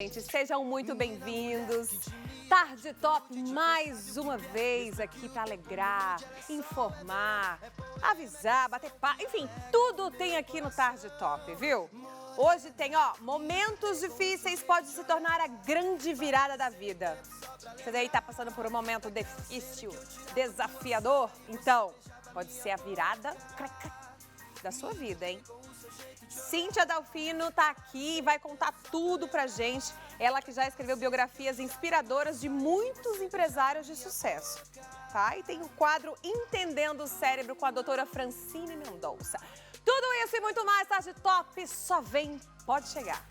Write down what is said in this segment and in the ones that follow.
Gente, sejam muito bem-vindos. Tarde Top mais uma vez aqui para alegrar, informar, avisar, bater papo, enfim, tudo tem aqui no Tarde Top, viu? Hoje tem, momentos difíceis pode se tornar a grande virada da vida. Você daí tá passando por um momento difícil, desafiador? Então, pode ser a virada da sua vida, hein? Cíntia Dalfino tá aqui e vai contar tudo pra gente. Ela que já escreveu biografias inspiradoras de muitos empresários de sucesso, tá? E tem o quadro Entendendo o Cérebro com a doutora Francine Mendonça. Tudo isso e muito mais, Tarde Top, só vem, pode chegar.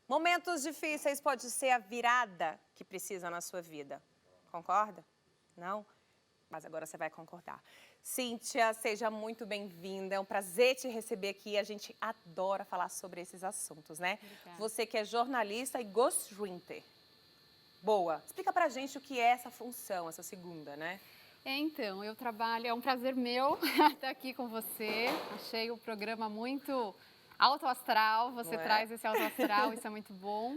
Momentos difíceis pode ser a virada que precisa na sua vida. Concorda? Não? Mas agora você vai concordar. Cíntia, seja muito bem-vinda. É um prazer te receber aqui. A gente adora falar sobre esses assuntos, né? Obrigada. Você que é jornalista e ghostwriter. Boa. Explica pra gente o que é essa função, essa segunda, né? Então, eu trabalho, é um prazer meu estar aqui com você. Achei o programa muito alto astral, você traz esse alto astral, isso é muito bom.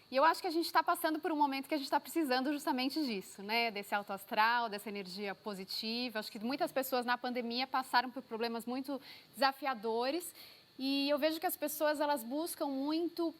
E eu acho que a gente está passando por um momento que a gente está precisando justamente disso, né? Desse alto astral, dessa energia positiva. Acho que muitas pessoas na pandemia passaram por problemas muito desafiadores. E eu vejo que as pessoas, elas buscam muito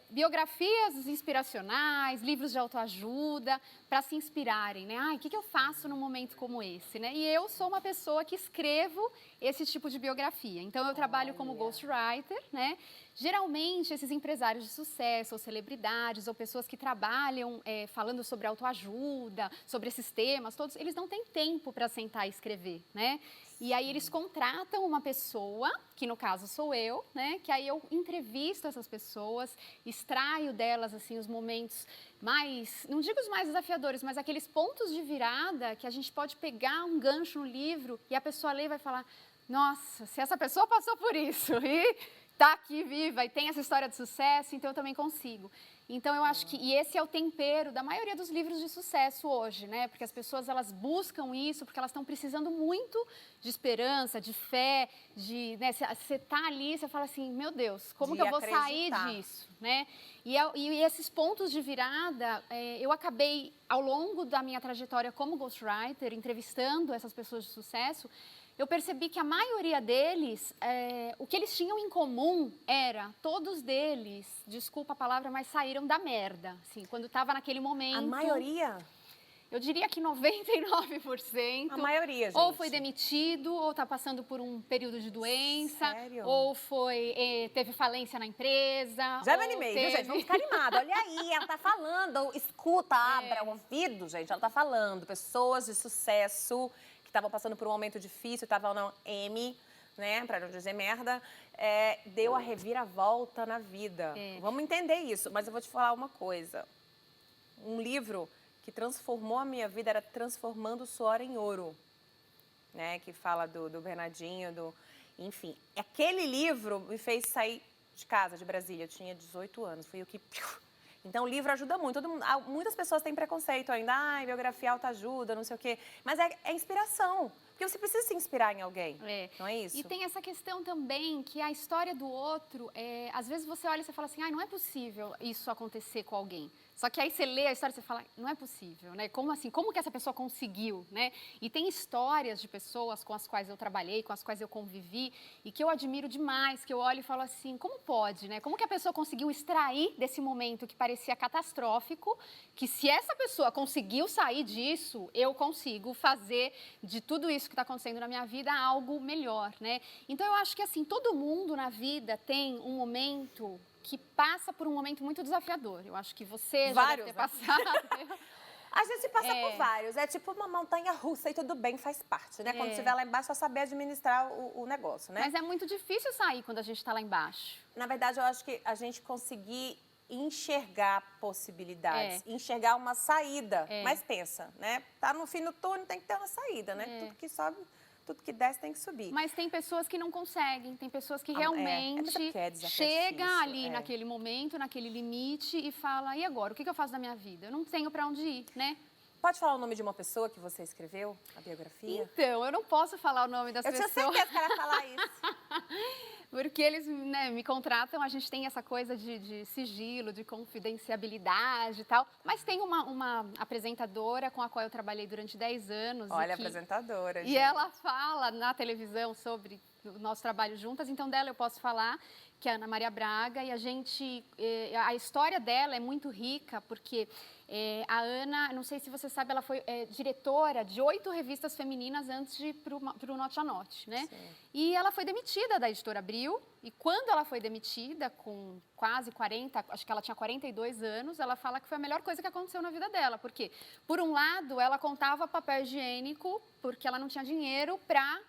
biografias inspiracionais, livros de autoajuda, para se inspirarem, né? O que eu faço num momento como esse, né? E eu sou uma pessoa que escrevo esse tipo de biografia. Então, eu trabalho como ghostwriter, né? Geralmente, esses empresários de sucesso, ou celebridades, ou pessoas que trabalham falando sobre autoajuda, sobre esses temas todos, eles não têm tempo para sentar e escrever, né? E aí eles contratam uma pessoa, que no caso sou eu, né? Que aí eu entrevisto essas pessoas, extraio delas, assim, os momentos mais, não digo os mais desafiadores, mas aqueles pontos de virada que a gente pode pegar um gancho no livro e a pessoa lê e vai falar, nossa, se essa pessoa passou por isso e tá aqui viva e tem essa história de sucesso, então eu também consigo. Então eu acho que, e esse é o tempero da maioria dos livros de sucesso hoje, né? Porque as pessoas, elas buscam isso porque elas estão precisando muito de esperança, de fé, de, né, você tá ali, você fala assim, meu Deus, como que eu vou sair disso, né? E esses pontos de virada, eu acabei, ao longo da minha trajetória como ghostwriter, entrevistando essas pessoas de sucesso, eu percebi que a maioria deles, o que eles tinham em comum era, todos deles, desculpa a palavra, mas saíram da merda, assim, quando estava naquele momento. A maioria? Eu diria que 99%. A maioria, gente. Ou foi demitido, ou está passando por um período de doença. Sério? Ou teve falência na empresa. Já me animei, viu, gente? Vamos ficar animada. Olha aí, ela tá falando. Escuta, abra o ouvido, gente. Ela tá falando. Pessoas de sucesso que estavam passando por um momento difícil, estavam na M, né, para não dizer merda, deu a reviravolta na vida. Vamos entender isso, mas eu vou te falar uma coisa. Um livro que transformou a minha vida era Transformando o Suor em Ouro, né, que fala do Bernardinho, enfim. Aquele livro me fez sair de casa, de Brasília. Eu tinha 18 anos, fui eu que... Então, o livro ajuda muito. Muitas pessoas têm preconceito ainda. Biografia autoajuda, não sei o quê. Mas é inspiração. Porque você precisa se inspirar em alguém, não é isso? E tem essa questão também que a história do outro, às vezes você olha e você fala assim, não é possível isso acontecer com alguém. Só que aí você lê a história e você fala, não é possível, né? Como assim? Como que essa pessoa conseguiu, né? E tem histórias de pessoas com as quais eu trabalhei, com as quais eu convivi e que eu admiro demais, que eu olho e falo assim, como pode, né? Como que a pessoa conseguiu extrair desse momento que parecia catastrófico, que se essa pessoa conseguiu sair disso, eu consigo fazer de tudo isso que está acontecendo na minha vida algo melhor, né? Então eu acho que assim, todo mundo na vida tem um momento que passa por um momento muito desafiador. Eu acho que você já deve ter passado. A gente passa por vários. É tipo uma montanha russa e tudo bem, faz parte, né? Quando estiver lá embaixo, é só saber administrar o negócio, né? Mas é muito difícil sair quando a gente está lá embaixo. Na verdade, eu acho que a gente conseguir enxergar possibilidades, enxergar uma saída. Mas pensa, né? Tá no fim do túnel, tem que ter uma saída, né? tudo que desce tem que subir. Mas tem pessoas que não conseguem, tem pessoas que realmente chegam ali naquele momento, naquele limite e fala, e agora, o que eu faço da minha vida? Eu não tenho para onde ir, né? Pode falar o nome de uma pessoa que você escreveu, a biografia? Então, eu não posso falar o nome das pessoas. Eu tinha certeza que ela ia falar isso. Porque eles, né, me contratam, a gente tem essa coisa de sigilo, de confidencialidade e tal. Mas tem uma apresentadora com a qual eu trabalhei durante 10 anos. Olha, apresentadora, gente. E ela fala na televisão sobre o nosso trabalho juntas, então dela eu posso falar, que é a Ana Maria Braga, e a história dela é muito rica, porque a Ana, não sei se você sabe, ela foi diretora de 8 revistas femininas antes de ir para o Norte a Norte, né? Sim. E ela foi demitida da Editora Abril, e quando ela foi demitida, com quase 40, acho que ela tinha 42 anos, ela fala que foi a melhor coisa que aconteceu na vida dela, porque, por um lado, ela contava papel higiênico, porque ela não tinha dinheiro para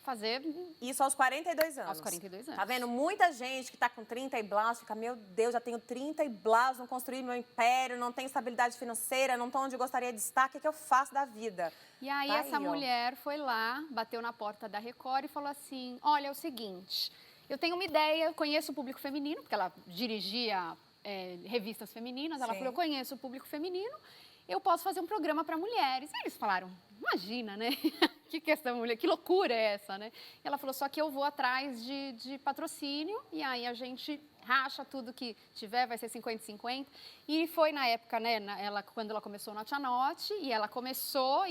fazer... Isso aos 42 anos. Aos 42 anos. Tá vendo? Muita gente que tá com 30 e blaus fica, meu Deus, já tenho 30 e blaus, não construí meu império, não tenho estabilidade financeira, não tô onde eu gostaria de estar, o que eu faço da vida? E aí tá essa mulher foi lá, bateu na porta da Record e falou assim, olha, é o seguinte, eu tenho uma ideia, eu conheço o público feminino, porque ela dirigia revistas femininas, ela falou, eu conheço o público feminino, eu posso fazer um programa para mulheres. E eles falaram, imagina, né? Que essa mulher, que loucura é essa, né? E ela falou, só que eu vou atrás de patrocínio e aí a gente racha tudo que tiver, vai ser 50-50. E foi na época, né, quando ela começou o Norte a Norte, e ela começou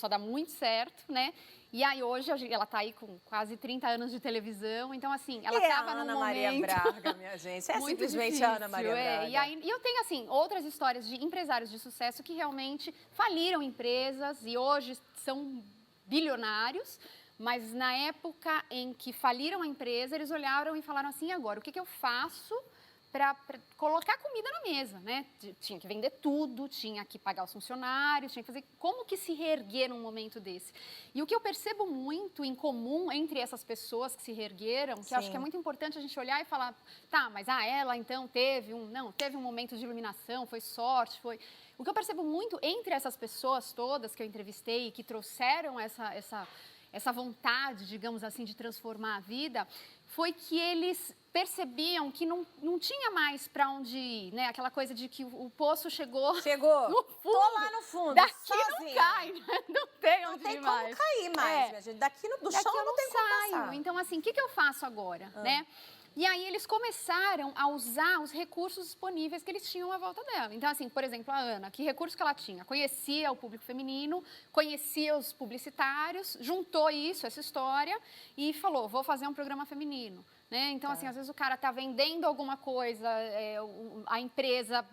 a dar muito certo, né? E aí hoje ela está aí com quase 30 anos de televisão, então assim, ela estava num Ana momento... Maria Braga, minha gente, é muito simplesmente difícil, a Ana Maria Braga. E eu tenho assim, outras histórias de empresários de sucesso que realmente faliram empresas e hoje são bilionários, mas na época em que faliram a empresa, eles olharam e falaram assim, agora, o que eu faço para colocar comida na mesa, né? Tinha que vender tudo, tinha que pagar os funcionários, tinha que fazer... Como que se reerguer num momento desse? E o que eu percebo muito em comum entre essas pessoas que se reergueram, que eu acho que é muito importante a gente olhar e falar, tá, mas ela então teve um momento de iluminação, foi sorte, foi... O que eu percebo muito entre essas pessoas todas que eu entrevistei, que trouxeram essa vontade, digamos assim, de transformar a vida, foi que eles percebiam que não tinha mais para onde ir, né? Aquela coisa de que o poço chegou no fundo. Tô lá no fundo, daqui sozinha. Não cai, né? Não tem onde ir mais. Não tem como cair mais, minha gente. Daqui do chão não tem como passar. Então, assim, o que eu faço agora, né? E aí eles começaram a usar os recursos disponíveis que eles tinham à volta dela. Então, assim, por exemplo, a Ana, que recurso que ela tinha? Conhecia o público feminino, conhecia os publicitários, juntou essa história e falou, vou fazer um programa feminino. Né? Então, assim, às vezes o cara está vendendo alguma coisa, a empresa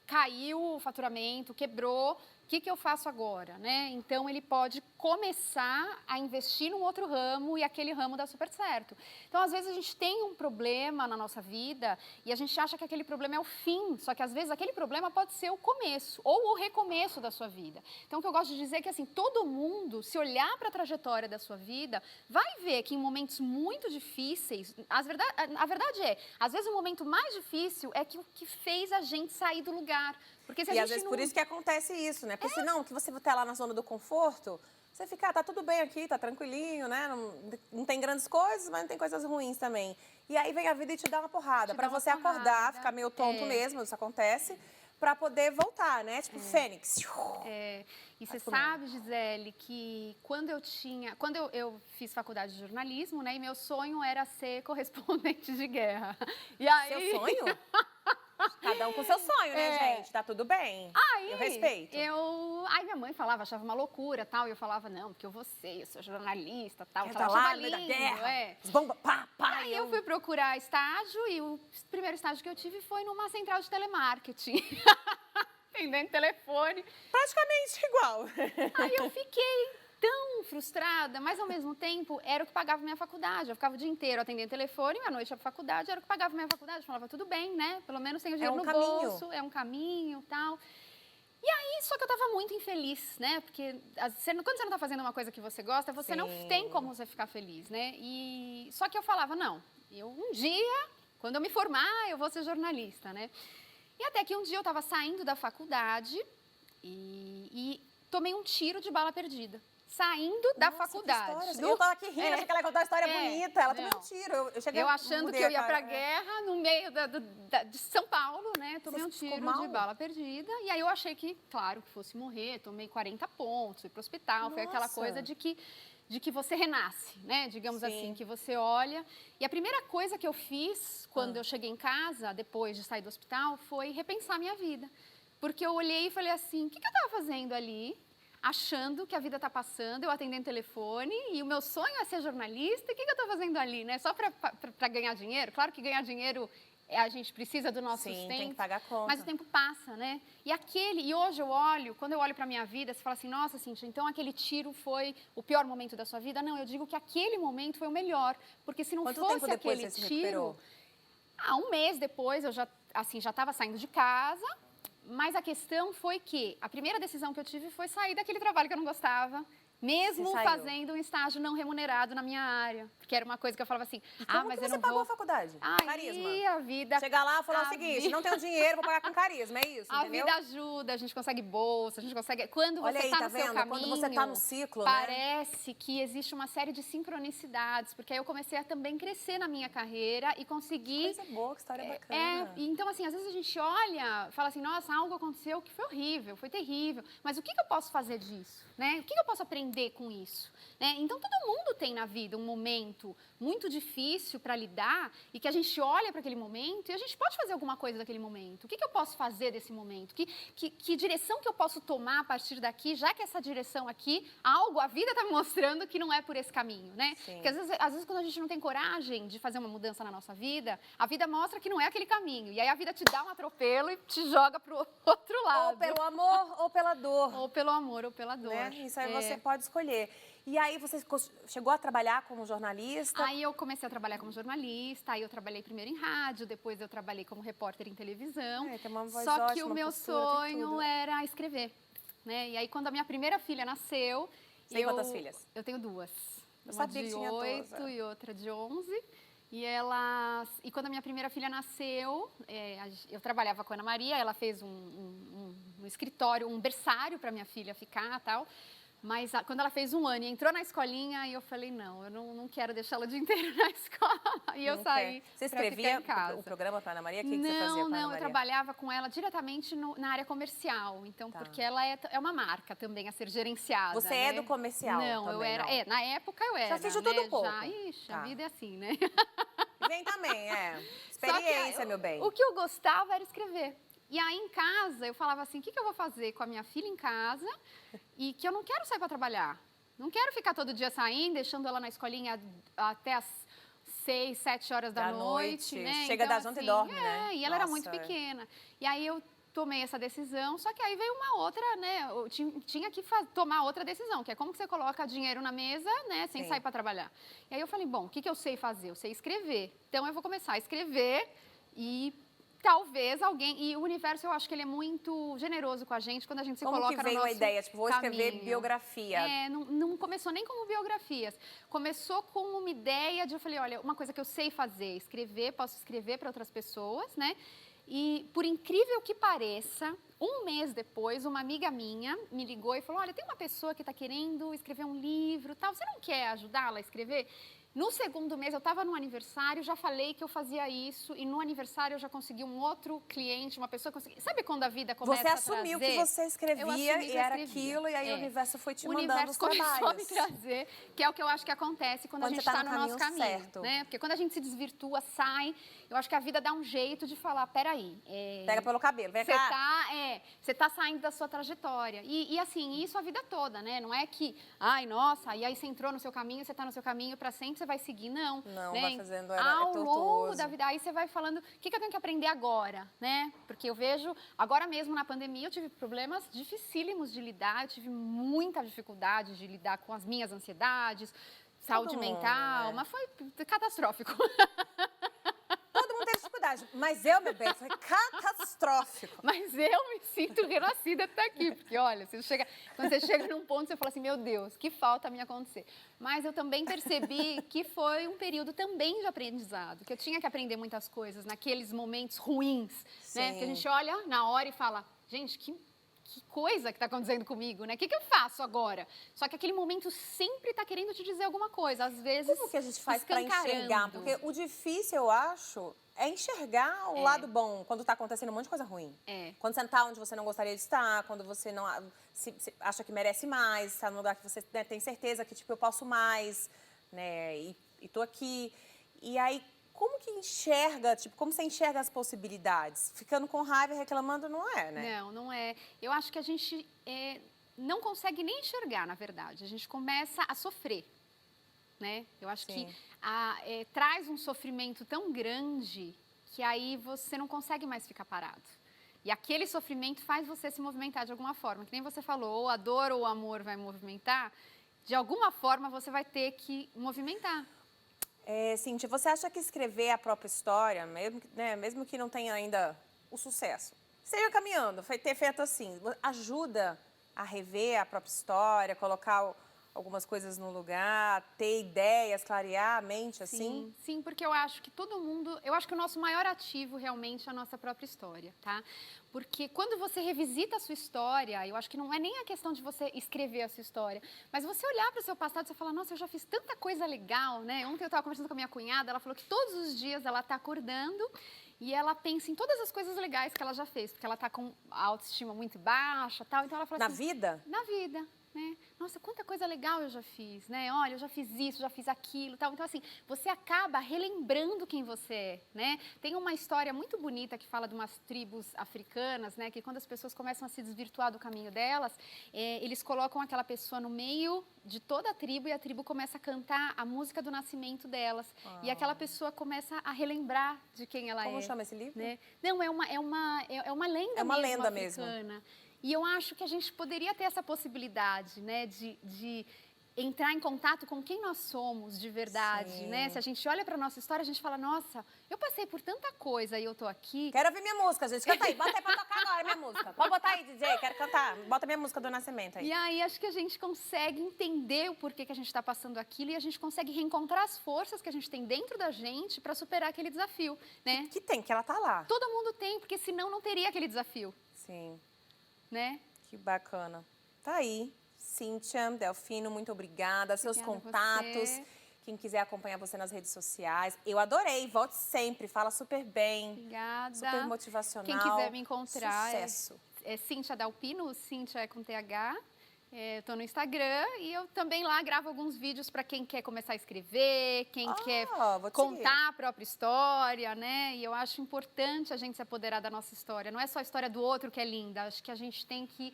caiu o faturamento, quebrou, o que eu faço agora? Né? Então, ele pode começar a investir num outro ramo e aquele ramo dá super certo. Então, às vezes, a gente tem um problema na nossa vida e a gente acha que aquele problema é o fim, só que, às vezes, aquele problema pode ser o começo ou o recomeço da sua vida. Então, o que eu gosto de dizer é que, assim, todo mundo, se olhar para a trajetória da sua vida, vai ver que em momentos muito difíceis, a verdade é, às vezes, o momento mais difícil é o que fez a gente sair do lugar. Porque se a gente às vezes por isso que acontece isso, né? Porque senão, que você tá lá na zona do conforto, você fica, tá tudo bem aqui, tá tranquilinho, né? Não tem grandes coisas, mas não tem coisas ruins também. E aí vem a vida e te dá uma porrada, pra você acordar, ficar meio tonto mesmo, isso acontece, pra poder voltar, né? Tipo, fênix. E você sabe, Gisele, que quando eu fiz faculdade de jornalismo, né? E meu sonho era ser correspondente de guerra. E aí... Seu sonho? Cada um com seu sonho, né, gente? Tá tudo bem. Eu respeito. Aí minha mãe falava, achava uma loucura, tal. E eu falava, não, porque eu sou jornalista, tal. Tá lá no meio da guerra, os bombas, pá. Aí eu fui procurar estágio e o primeiro estágio que eu tive foi numa central de telemarketing. Atendendo telefone. Praticamente igual. Aí eu fiquei tão frustrada, mas ao mesmo tempo era o que pagava minha faculdade. Eu ficava o dia inteiro atendendo telefone, à noite ia pra faculdade, era o que pagava minha faculdade. Eu falava, tudo bem, né? Pelo menos tenho dinheiro no bolso, é um caminho, tal. E aí, só que eu tava muito infeliz, né? Porque quando você não tá fazendo uma coisa que você gosta, você não tem como você ficar feliz, né? Só que eu falava, não, um dia, quando eu me formar, eu vou ser jornalista, né? E até que um dia eu tava saindo da faculdade e tomei um tiro de bala perdida. saindo da Nossa, faculdade. que história. Eu tava aqui rindo, achei que ela ia contar uma história bonita. Ela tomou não. um tiro. Eu cheguei Eu achando que eu ia pra cara. guerra no meio de São Paulo, né? Tomei um ficou tiro mal? de bala perdida. E aí eu achei que, claro, que fosse morrer. Tomei 40 pontos, fui pro hospital. Foi aquela Nossa. coisa de que você renasce, né? Digamos Sim. assim, que você olha. E a primeira coisa que eu fiz quando eu cheguei em casa, depois de sair do hospital, foi repensar a minha vida. Porque eu olhei e falei assim, o que eu estava fazendo ali? Achando que a vida está passando, eu atendendo telefone, e o meu sonho é ser jornalista, o que eu estou fazendo ali, né? Só para ganhar dinheiro? Claro que ganhar dinheiro, a gente precisa do nosso Sim, sustento. tem que pagar a conta. Mas o tempo passa, né? E hoje eu olho, quando eu olho para a minha vida, você fala assim, nossa, Cíntia, então aquele tiro foi o pior momento da sua vida? Não, eu digo que aquele momento foi o melhor, porque se não Quanto fosse tempo depois aquele você se tiro... recuperou? Um mês depois, eu já estava saindo de casa, mas a questão foi que a primeira decisão que eu tive foi sair daquele trabalho que eu não gostava, mesmo Você saiu? fazendo um estágio não remunerado na minha área, porque era uma coisa que eu falava assim, Como mas que eu você não pagou vou... a faculdade? Aí Carisma. a vida... Chegar lá e falar o a seguinte, vida- não tenho dinheiro, vou pagar com carisma, é isso, A entendeu? vida ajuda, a gente consegue bolsa, a gente consegue... Quando Olha você aí, está tá no seu vendo? caminho, Quando você tá no ciclo, né? parece que existe uma série de sincronicidades, porque aí eu comecei a também crescer na minha carreira e conseguir... Coisa boa, que história bacana. Então assim, às vezes a gente olha, fala assim, nossa, algo aconteceu que foi horrível, foi terrível, mas o que eu posso fazer disso, né? O que eu posso aprender com isso? Né? Então todo mundo tem na vida um momento muito difícil para lidar e que a gente olha para aquele momento e a gente pode fazer alguma coisa daquele momento. O que eu posso fazer desse momento? Que direção que eu posso tomar a partir daqui, já que essa direção aqui, a vida está me mostrando que não é por esse caminho, né? Sim. Porque às vezes quando a gente não tem coragem de fazer uma mudança na nossa vida, a vida mostra que não é aquele caminho. E aí a vida te dá um atropelo e te joga para o outro lado. Ou pelo amor ou pela dor. Ou pelo amor ou pela dor. Né? Isso aí você pode escolher. E aí você chegou a trabalhar como jornalista? Aí eu comecei a trabalhar como jornalista, aí eu trabalhei primeiro em rádio, depois eu trabalhei como repórter em televisão. Tem uma voz Só que ótima, o meu postura, tem sonho tudo. era escrever, né? E aí quando a minha primeira filha nasceu... Você tem quantas filhas? Eu tenho duas. Eu Uma sabia que de tinha 8 duas, e outra de 11. E quando a minha primeira filha nasceu, eu trabalhava com a Ana Maria, ela fez um escritório, um berçário para minha filha ficar e tal. Mas quando ela fez 1 ano e entrou na escolinha, eu falei, não, eu não quero deixá-la o dia inteiro na escola. E eu saí Você pra ficar escrevia em casa. o programa para Ana Maria? O que você fazia com a Ana Não, Maria? eu trabalhava com ela diretamente na área comercial. Então, porque ela é uma marca também a ser gerenciada. Você é né? do comercial Não, eu também, era... não? Na época eu era, Já fiz de né? tudo um pouco. Ixi, Tá. a vida é assim, né? Vem também, Só que experiência, meu bem. O que eu gostava era escrever. E aí, em casa, eu falava assim, o que eu vou fazer com a minha filha em casa e que eu não quero sair para trabalhar. Não quero ficar todo dia saindo, deixando ela na escolinha até as 6, 7 horas da noite, né? Chega Então, da janta e dorme, né? E ela era muito Nossa, pequena. E aí eu tomei essa decisão, só que aí veio uma outra, né? Eu tinha que tomar outra decisão, que é como que você coloca dinheiro na mesa, né? Sem Sim. sair para trabalhar. E aí eu falei, bom, o que eu sei fazer? Eu sei escrever. Então eu vou começar a escrever e talvez alguém... E o universo, eu acho que ele é muito generoso com a gente quando a gente se Como coloca que veio no nosso a ideia? Tipo, vou escrever caminho. biografia. Não começou nem como biografias. Começou com uma ideia de, eu falei, olha, uma coisa que eu sei fazer, escrever, posso escrever para outras pessoas, né? E, por incrível que pareça, 1 mês depois, uma amiga minha me ligou e falou, olha, tem uma pessoa que está querendo escrever um livro, tal, você não quer ajudá-la a escrever? No 2º mês, eu estava no aniversário, já falei que eu fazia isso, e no aniversário eu já consegui um outro cliente, uma pessoa que conseguiu... Sabe quando a vida começa Você a assumiu trazer? que você escrevia Eu assumi que e eu era escrevia. aquilo, e aí o universo foi te O mandando universo os começou a trabalhos. me trazer, que é o que eu acho que acontece quando a Quando gente você tá está no no nosso caminho caminho. certo. Né? Porque quando a gente se desvirtua, sai, eu acho que a vida dá um jeito de falar, peraí... Pega pelo cabelo, vem cá. Você tá saindo da sua trajetória. E assim, isso a vida toda, né? Não é que, ai, nossa, e aí você entrou no seu caminho, você tá no seu caminho para sempre, você vai seguir, não. Não, né? vai fazendo, Ao tortuoso. longo da vida, aí você vai falando, o que eu tenho que aprender agora, né? Porque eu vejo, agora mesmo na pandemia, eu tive problemas dificílimos de lidar, eu tive muita dificuldade de lidar com as minhas ansiedades, saúde mundo, mental, né? mas foi catastrófico. Todo mundo teve dificuldade, mas eu, meu bem, foi catastrófico. Mas eu me sinto renascida até aqui, porque olha, quando você chega num ponto, você fala assim, meu Deus, que falta me acontecer. Mas eu também percebi que foi um período também de aprendizado, que eu tinha que aprender muitas coisas naqueles momentos ruins, né? Sim. Porque a gente olha na hora e fala, gente, que que coisa que está acontecendo comigo, né? O que eu faço agora? Só que aquele momento sempre está querendo te dizer alguma coisa, às vezes Como que a gente faz para enxergar? escancarando. Porque o difícil, eu acho, é enxergar o lado bom quando tá acontecendo um monte de coisa ruim. Quando você não tá onde você não gostaria de estar, quando você não se acha que merece mais, está num lugar que você, né, tem certeza que, tipo, eu posso mais, né, e tô aqui. E aí, como que enxerga, tipo, como você enxerga as possibilidades? Ficando com raiva e reclamando não é, né? Não é. Eu acho que a gente não consegue nem enxergar, na verdade. A gente começa a sofrer, né? Eu acho que traz um sofrimento tão grande que aí você não consegue mais ficar parado. E aquele sofrimento faz você se movimentar de alguma forma. Que nem você falou, ou a dor ou o amor vai movimentar, de alguma forma você vai ter que movimentar. Cíntia, você acha que escrever a própria história, mesmo que não tenha ainda o sucesso, seja caminhando, ter feito assim, ajuda a rever a própria história, colocar algumas coisas no lugar, ter ideias, clarear a mente, assim? Sim, porque eu acho que eu acho que o nosso maior ativo realmente é a nossa própria história, tá? Porque quando você revisita a sua história, eu acho que não é nem a questão de você escrever a sua história, mas você olhar para o seu passado e você falar, nossa, eu já fiz tanta coisa legal, né? Ontem eu estava conversando com a minha cunhada, ela falou que todos os dias ela está acordando e ela pensa em todas as coisas legais que ela já fez, porque ela está com a autoestima muito baixa, tal, então ela fala Na assim... vida? Na vida. Né? Nossa, quanta coisa legal eu já fiz, né? Olha, eu já fiz isso, já fiz aquilo, tal. Então, assim, você acaba relembrando quem você é, né? Tem uma história muito bonita que fala de umas tribos africanas, né? Que quando as pessoas começam a se desvirtuar do caminho delas, eles colocam aquela pessoa no meio de toda a tribo e a tribo começa a cantar a música do nascimento delas. E aquela pessoa começa a relembrar de quem ela é. Como chama esse livro? Né? Não, é uma lenda É uma mesmo lenda africana. mesmo. E eu acho que a gente poderia ter essa possibilidade, né, de entrar em contato com quem nós somos de verdade, Sim. né? Se a gente olha para nossa história, a gente fala, nossa, eu passei por tanta coisa e eu tô aqui. Quero ouvir minha música, gente. Canta aí, bota aí pra tocar agora minha música. Pode botar aí, DJ, quero cantar. Bota minha música do Nascimento aí. E aí acho que a gente consegue entender o porquê que a gente está passando aquilo e a gente consegue reencontrar as forças que a gente tem dentro da gente para superar aquele desafio, né? Que ela tá lá. Todo mundo tem, porque senão não teria aquele desafio. Sim. Né? Que bacana. Tá aí. Cíntia, Delfino, muito obrigada. Seus contatos. Quem quiser acompanhar você nas redes sociais. Eu adorei. Volte sempre. Fala super bem. Obrigada. Super motivacional. Quem quiser me encontrar Sucesso. é Cíntia Dalpino. Cíntia é com TH. Eu tô no Instagram e eu também lá gravo alguns vídeos para quem quer começar a escrever, quem quer contar a própria história, né? E eu acho importante a gente se apoderar da nossa história. Não é só a história do outro que é linda. Acho que a gente tem que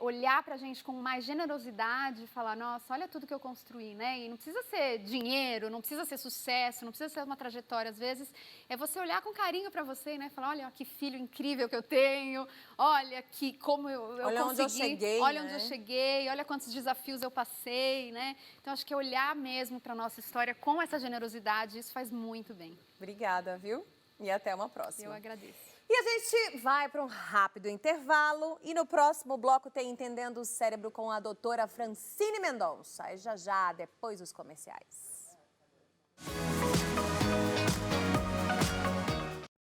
olhar pra gente com mais generosidade e falar, nossa, olha tudo que eu construí, né? E não precisa ser dinheiro, não precisa ser sucesso, não precisa ser uma trajetória. Às vezes é você olhar com carinho pra você, né? Falar, olha que filho incrível que eu tenho, olha que como eu olha consegui, onde eu cheguei, olha né? onde eu cheguei, olha quantos desafios eu passei, né? Então acho que olhar mesmo pra nossa história com essa generosidade, isso faz muito bem. Obrigada, viu? E até uma próxima. Eu agradeço. E a gente vai para um rápido intervalo e no próximo bloco tem Entendendo o Cérebro com a doutora Francine Mendonça. É já, depois dos comerciais.